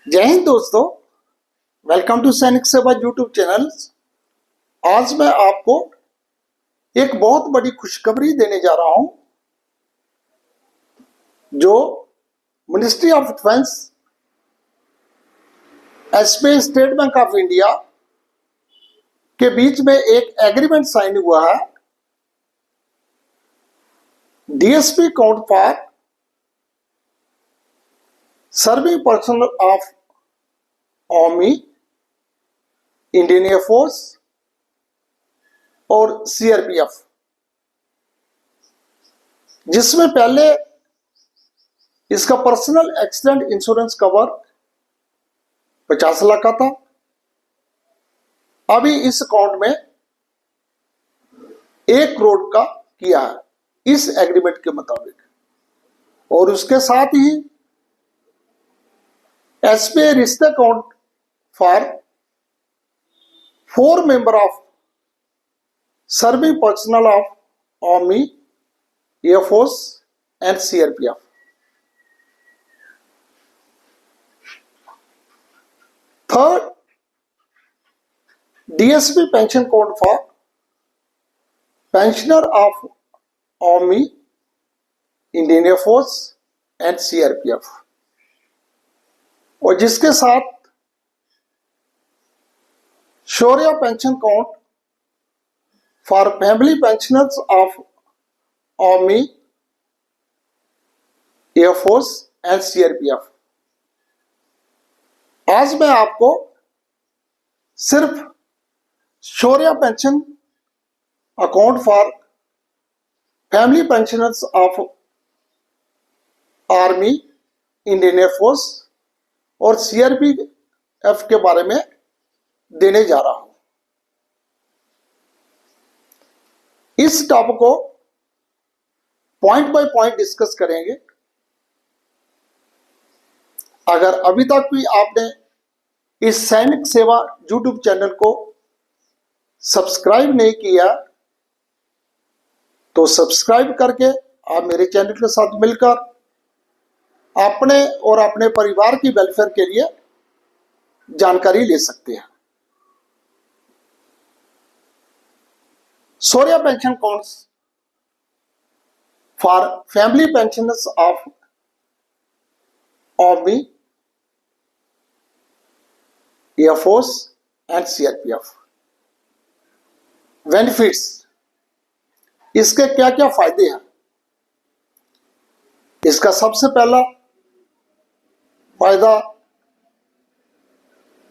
जय हिंद दोस्तों। Welcome to सैनिक सेवा यूट्यूब चैनल। आज मैं आपको एक बहुत बड़ी खुशखबरी देने जा रहा हूं जो ministry of defence, SBI, state bank of India के बीच में एक एग्रीमेंट साइन हुआ है। DSP count for serving person of army, Indian air force और सीआरपीएफ, जिसमें पहले इसका personal accident insurance cover 50 lakh का था। अभी इस अकाउंट में 1 करोड़ का किया है इस एग्रीमेंट के मुताबिक, और उसके साथ ही एसबीआई रिश्ते account for 4 member of serving personnel of army, air force and CRPF. Third, DSP pension code for pensioner of army, Indian air force and CRPF, और जिसके साथ Shaurya pension account for family pensioners of army, air force and CRPF. आज मैं आपको सिर्फ Shaurya pension account for family pensioners of army, Indian air force और CRPF के बारे में देने जा रहा हूं। इस टॉपिक को पॉइंट बाय पॉइंट डिस्कस करेंगे। अगर अभी तक भी आपने इस सैनिक सेवा यूट्यूब चैनल को सब्सक्राइब नहीं किया तो सब्सक्राइब करके आप मेरे चैनल के साथ मिलकर अपने और अपने परिवार की वेलफेयर के लिए जानकारी ले सकते हैं। Shaurya pension accounts for family pensioners of army, air force and CRPF. Benefits, इसके क्या क्या फायदे हैं। इसका सबसे पहला फायदा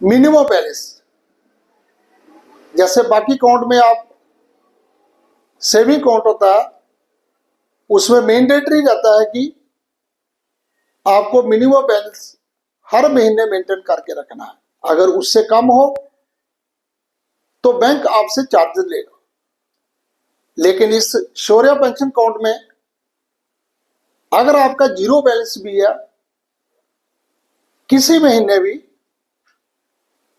मिनिमम बैलेंस। जैसे बाकी अकाउंट में आप सेविंग अकाउंट होता है, उसमें मैंडेटरी रहता है कि आपको मिनिमम बैलेंस हर महीने मेंटेन करके रखना है। अगर उससे कम हो तो बैंक आपसे चार्जेस लेगा। लेकिन इस शौर्य पेंशन अकाउंट में अगर आपका जीरो बैलेंस भी है, किसी महीने भी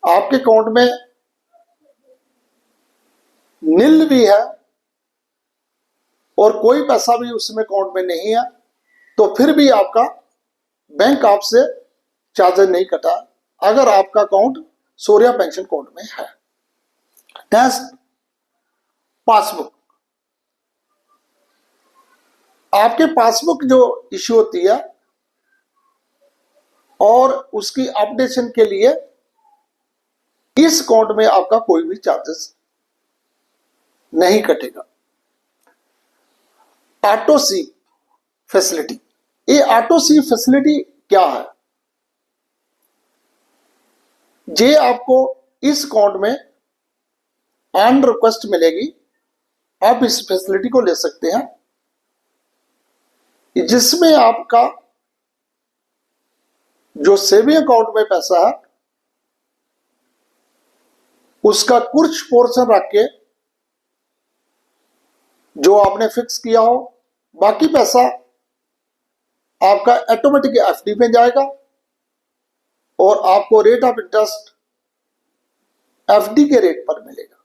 आपके अकाउंट में नील भी है और कोई पैसा भी उसमें अकाउंट में नहीं है, तो फिर भी आपका बैंक आपसे चार्जेस नहीं कटा अगर आपका अकाउंट शौर्य पेंशन अकाउंट में है। Next, passbook. आपके पासबुक जो इश्यू होती है और उसकी अपडेशन के लिए इस अकाउंट में आपका कोई भी चार्जेस नहीं कटेगा। ऑटो सी फैसिलिटी। ये ऑटो सी फैसिलिटी क्या है? ये आपको इस अकाउंट में ऑन रिक्वेस्ट मिलेगी। आप इस फैसिलिटी को ले सकते हैं, जिसमें आपका जो सेविंग अकाउंट में पैसा है उसका कुछ पोर्शन रख के जो आपने फिक्स किया हो, बाकी पैसा आपका ऑटोमेटिक एफडी में जाएगा और आपको रेट ऑफ इंटरेस्ट एफडी के रेट पर मिलेगा।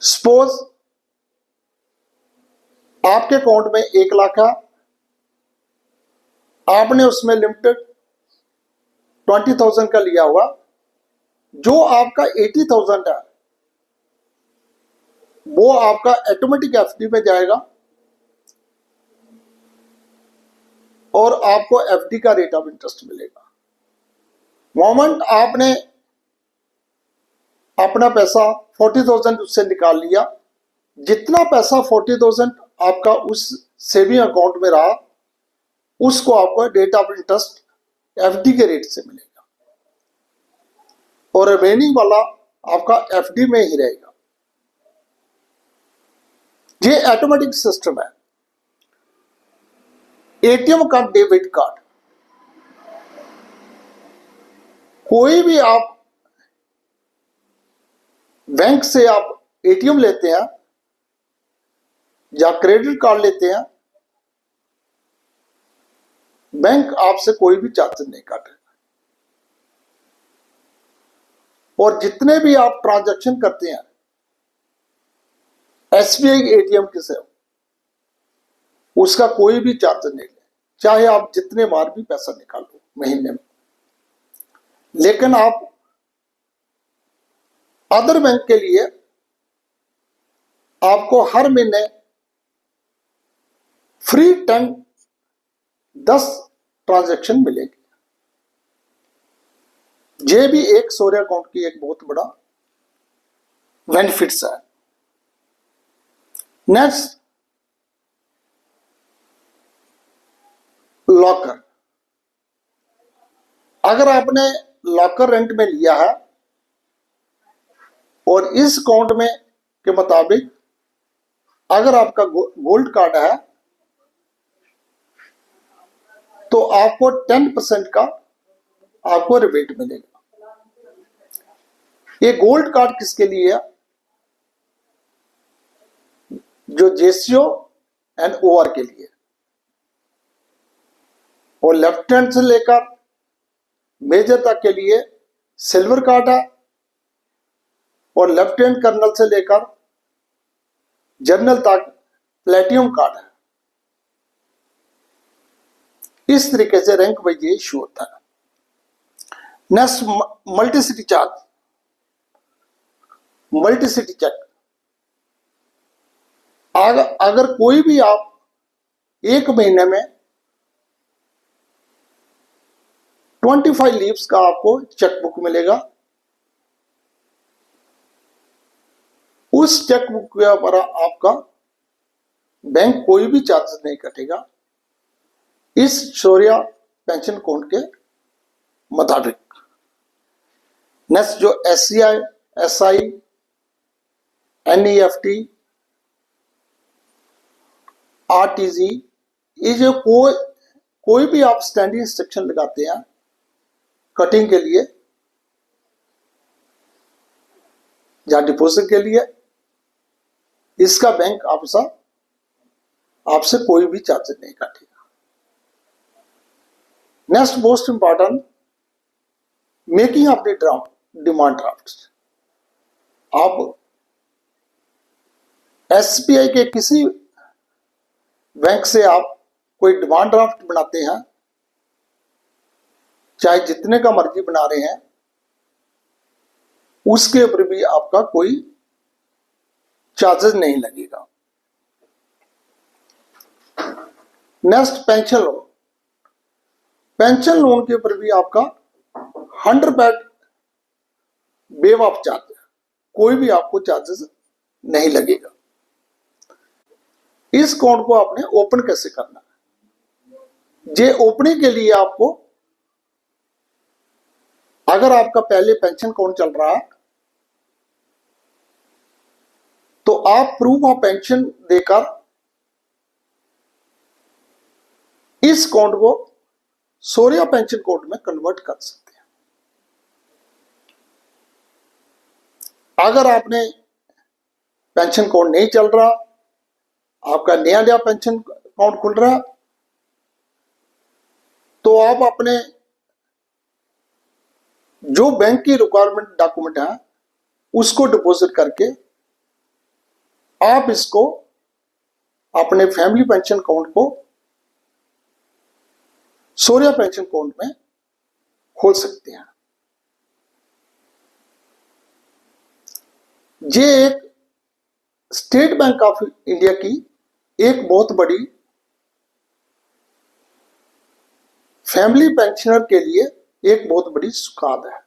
सपोज आपके अकाउंट में 1 लाख है, आपने उसमें लिमिटेड 20,000 का लिया हुआ, जो आपका 80,000 है वो आपका ऑटोमेटिक एफडी में जाएगा और आपको एफडी का रेट ऑफ इंटरेस्ट मिलेगा। मोमेंट आपने अपना पैसा 40,000 उससे निकाल लिया, जितना पैसा 40,000 आपका उस सेविंग अकाउंट में रहा उसको आपको रेट ऑफ इंटरेस्ट एफडी के रेट से मिलेगा और रिमेनिंग वाला आपका एफडी में ही रहेगा। ये ऑटोमेटिक सिस्टम है। एटीएम का डेबिट कार्ड, कोई भी आप बैंक से आप एटीएम लेते हैं या क्रेडिट कार्ड लेते हैं, बैंक आपसे कोई भी चार्ज नहीं काटेगा और जितने भी आप ट्रांजैक्शन करते हैं एसबीआई एटीएम के से उसका कोई भी चार्ज नहीं ले, चाहे आप जितने बार भी पैसा निकालो महीने में। लेकिन आप अदर बैंक के लिए आपको हर महीने फ्री 10 ट्रांजैक्शन मिलेगी। ये भी एक सूर्य अकाउंट की एक बहुत बड़ा बेनिफिट्स है। Next, locker. अगर आपने लॉकर रेंट में लिया है और इस अकाउंट में के मुताबिक अगर आपका गोल्ड कार्ड है तो आपको 10% का आपको रिबेट मिलेगा। ये गोल्ड कार्ड किसके लिए है? जो जेसीओ एंड ओआर के लिए, और लेफ्टिनेंट से लेकर मेजर तक के लिए सिल्वर कार्ड है और लेफ्टिनेंट कर्नल से लेकर जनरल तक प्लेटिनम कार्ड है। इस तरीके से रैंक वाइज ये इशू होता है। Next, multicity charge, multicity check. अगर कोई भी आप एक महीने में 25 लीव्स का आपको चेकबुक मिलेगा, उस चेकबुक के ऊपर आपका बैंक कोई भी चार्ज नहीं कटेगा इस शौर्य पेंशन अकाउंट के मुताबिक। नेक्स्ट, जो एससीआई, एसआई, एनईएफटी, आरटीजी, ये जो कोई भी आप स्टैंडिंग इंस्ट्रक्शन लगाते हैं कटिंग के लिए या डिपॉजिट के लिए, इसका बैंक आपसे कोई भी चार्ज नहीं काटेगा। Next most important, making of the demand draft. आप एसबीआई के किसी बैंक से आप कोई डिमांड ड्राफ्ट बनाते हैं, चाहे जितने का मर्जी बना रहे हैं, उसके ऊपर भी आपका कोई चार्जेस नहीं लगेगा। Next, pension loan. Pension loan के ऊपर भी आपका 100% वेव ऑफ चार्ज है, कोई भी आपको चार्जेस नहीं लगेगा। इस अकाउंट को आपने ओपन कैसे करना है? जे ओपनिंग के लिए आपको, अगर आपका पहले पेंशन अकाउंट चल रहा है तो आप प्रूफ ऑफ पेंशन देकर इस अकाउंट को शौर्य पेंशन अकाउंट में कन्वर्ट कर सकते हैं। अगर आपने पेंशन अकाउंट नहीं चल रहा, आपका नया पेंशन अकाउंट खुल रहा, तो आप अपने जो बैंक की रिक्वायरमेंट डॉक्यूमेंट है उसको डिपॉजिट करके आप इसको अपने फैमिली पेंशन अकाउंट को शौर्य पेंशन अकाउंट में खोल सकते हैं। ये एक स्टेट बैंक ऑफ इंडिया की एक बहुत बड़ी फैमिली पेंशनर के लिए एक बहुत बड़ी सुगात है,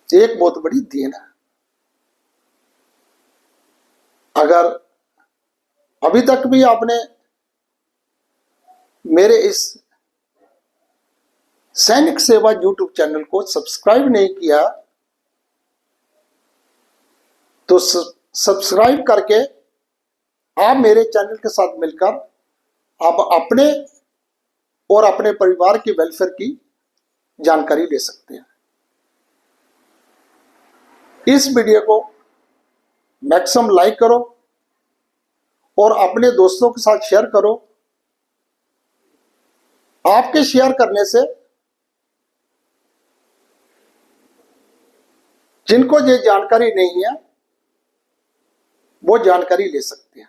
एक बहुत बड़ी देन है। अगर अभी तक भी आपने मेरे इस सैनिक सेवा यूट्यूब चैनल को सब्सक्राइब नहीं किया तो सब्सक्राइब करके आप मेरे चैनल के साथ मिलकर आप अपने और अपने परिवार की वेलफेयर की जानकारी ले सकते हैं। इस वीडियो को मैक्सिमम लाइक करो और अपने दोस्तों के साथ शेयर करो। आपके शेयर करने से जिनको ये जानकारी नहीं है वो जानकारी ले सकते हैं।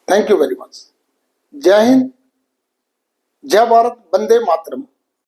Thank you very much. जय हिंद, जय भारत, वंदे मातरम।